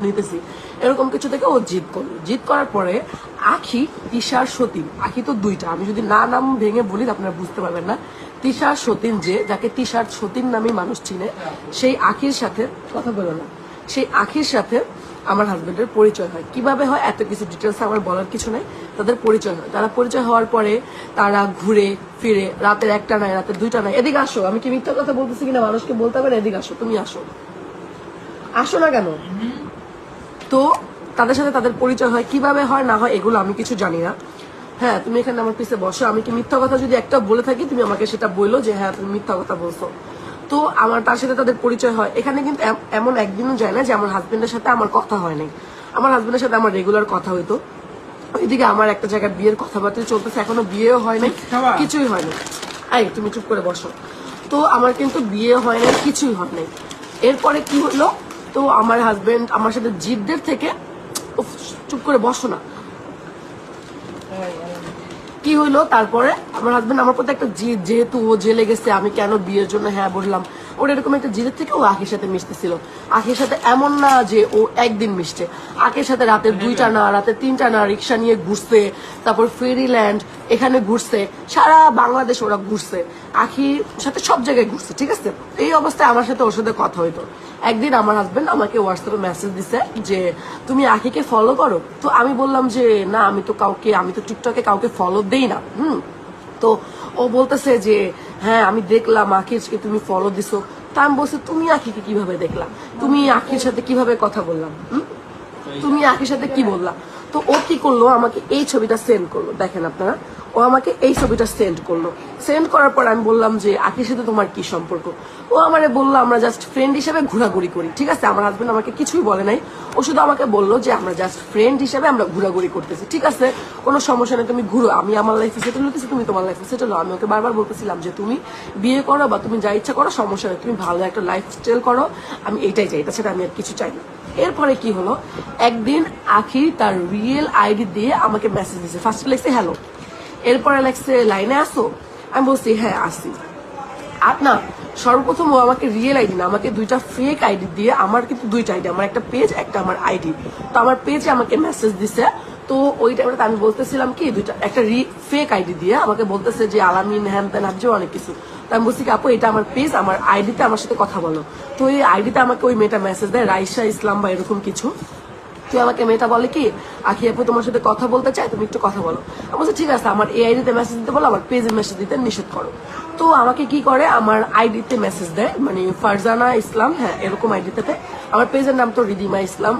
নিতেছি এরকম কিছু থেকে ও জিদ করলো। জিদ করার পরে আখি, তিশার, সতীন, আখি তো দুইটা, আমি যদি নাম ভেঙে বলি আপনারা বুঝতে পারবেন না। তিশার সতীন, যাকে তিশার সতীন নামে মানুষ চিনে, সেই আখির সাথে কথা বলো না, সেই আখির সাথে আমার হাজবেন্ডের পরিচয় হয়। কিভাবে হয় এত কিছু ডিটেলস আমার বলার কিছু নাই, তাদের পরিচয় হয়। তারা পরিচয় হওয়ার পরে তারা ঘুরে ফিরে, রাতের একটা নাই, রাতের দুইটা নাই। এদিকে আসো, আমি কি মিথ্যা কথা বলতেছি কিনা মানুষকে বলতে হবে না। এদিকে আসো, তুমি আসো, আসো না কেন? তো তাদের সাথে তাদের পরিচয় হয়, কিভাবে হয় না হয় এগুলো আমি কিছু জানি না। হ্যাঁ, তুমি এখানে আমার পিছে বসো, আমি কি মিথ্যা কথা যদি একটা বলে থাকি তুমি আমাকে সেটা বললো যে হ্যাঁ তুমি মিথ্যা কথা বলছো। তো আমার তার সাথে তাদের পরিচয় হয়। এখানে কিন্তু এমন একদিনও যায় না যে আমার হাজবেন্ডের সাথে আমার কথা হয় নাই। আমার হাজবেন্ডের সাথে আমার রেগুলার কথা হইতো। এদিকে আমার একটা জায়গায় বিয়ের কথাবার্তা চলতেছে, এখনো বিয়েও হয় নাই, কিছুই হয় নাই। এই তুমি চুপ করে বসো। তো আমার কিন্তু বিয়ে হয় নাই, কিছুই হয় নাই। এরপরে কি হলো, তো আমার হাজবেন্ড আমার সাথে জিদ্দের থেকে, চুপ করে বসো না, কি হইলো তারপরে আমার হাজবেন্ড আমার প্রতি একটা জিদ, যেহেতু ও জেলে গেছে আমি কেন বিয়ের জন্য হ্যাঁ বললাম, ওর এরকম একটা জিদের থেকে ও আখির সাথে মিশতেছিল। আখির সাথে এমন না যে ও একদিন মিশছে, আখির সাথে রাতের 2টা না, রাতের 3টা না, রিক্সা নিয়ে ঘুরছে, তারপর ফেরিল্যান্ড এখানে ঘুরছে, সারা বাংলাদেশ ওরা ঘুরছে, আখির সাথে সব জায়গায় ঘুরছে, ঠিক আছে। এই অবস্থায় আমার সাথে ওর সাথে কথা হইতো। একদিন আমার হাজবেন্ড আমাকে হোয়াটসঅ্যাপে মেসেজ দিছে যে তুমি আখিকে ফলো করো। তো আমি বললাম যে না, আমি তো টিকটকে কাউকে ফলো দেই না। তো ও বলতেছে যে হ্যাঁ আমি দেখলাম আখিরকে তুমি ফলো দিছো। তা আমি বলছি তুমি আখিকে কিভাবে দেখলাম, তুমি আখির সাথে কিভাবে কথা বললাম, তুমি আখির সাথে কি বললা? তো ও কি করলো, আমাকে এই ছবিটা সেন্ড করলো, দেখেন আপনারা, ও আমাকে এই ছবিটা সেন্ড করলো। সেন্ড করার পর আমি বললাম যে আখির সাথে তোমার কি সম্পর্ক? ও আমারে বললো আমরা জাস্ট ফ্রেন্ড হিসেবে ঘোরাঘুরি করি, ঠিক আছে। আমার হাজবেন্ড আমাকে কিছুই বলে নাই, ও শুধু আমাকে বললো যে আমরা জাস্ট ফ্রেন্ড হিসেবে আমরা ঘোরাঘুরি করতেছি, ঠিক আছে, কোনো সমস্যা নেই, তুমি ঘুরো, আমি আমার লাইফে সেটেল হতেছি, তুমি তোমার লাইফে সেটেল হও। আমি ওকে বারবার বলতেছিলাম যে তুমি বিয়ে করো বা তুমি যা ইচ্ছা করো, সমস্যা নেই, তুমি ভালো একটা লাইফ স্টাইল করো, আমি এইটাই চাই, তাছাড়া আমি আর কিছু চাই না। এরপরে কি হলো, একদিন আখি তার রিয়েল আইডি দিয়ে আমাকে মেসেজ দিয়েছে। ফার্স্টে লিখছে হ্যালো, এরপরে লিখছে লাইনে আসো। আমি বলছি হ্যাঁ আসি। আর না, সর্বপ্রথম ও আমাকে রিয়েল আইডি না, আমাকে 2টা ফেক আইডি দিয়ে, আমার কিন্তু 2টা আইডি, আমার একটা পেজ একটা আমার আইডি, তো আমার পেজে আমাকে মেসেজ দিছে। তো ওই টাইমটা আমি বলতেছিলাম কি, একটা ফেক আইডি দিয়ে আমাকে বলতেছে যে আলামিন হ্যান ত্যান আজও অনেক কিছু। তো আমি বলছি কি আপু এটা আমার পেজ, আমার আইডিতে আমার সাথে কথা বলো। তো এই আইডিতে আমাকে ওই মেয়েটা মেসেজ দেয়, রাইসা ইসলাম বা এরকম কিছু। তুই আমাকে মেয়েটা বলে কি আখি আপু তোমার সাথে কথা বলতে চাই, তুমি একটু কথা বলো। আমি বলছি ঠিক আছে, আমার এই আইডিতে মেসেজ দিতে বলো, আমার পেজে মেসেজ দিতে নিষেধ করো। তো আমাকে কি করে, আমার আইডিতে মেসেজ দেয়, মানে ফারজানা ইসলাম, হ্যাঁ এরকম আইডিতে। আমার পেজের নাম তো রিদিমা ইসলাম।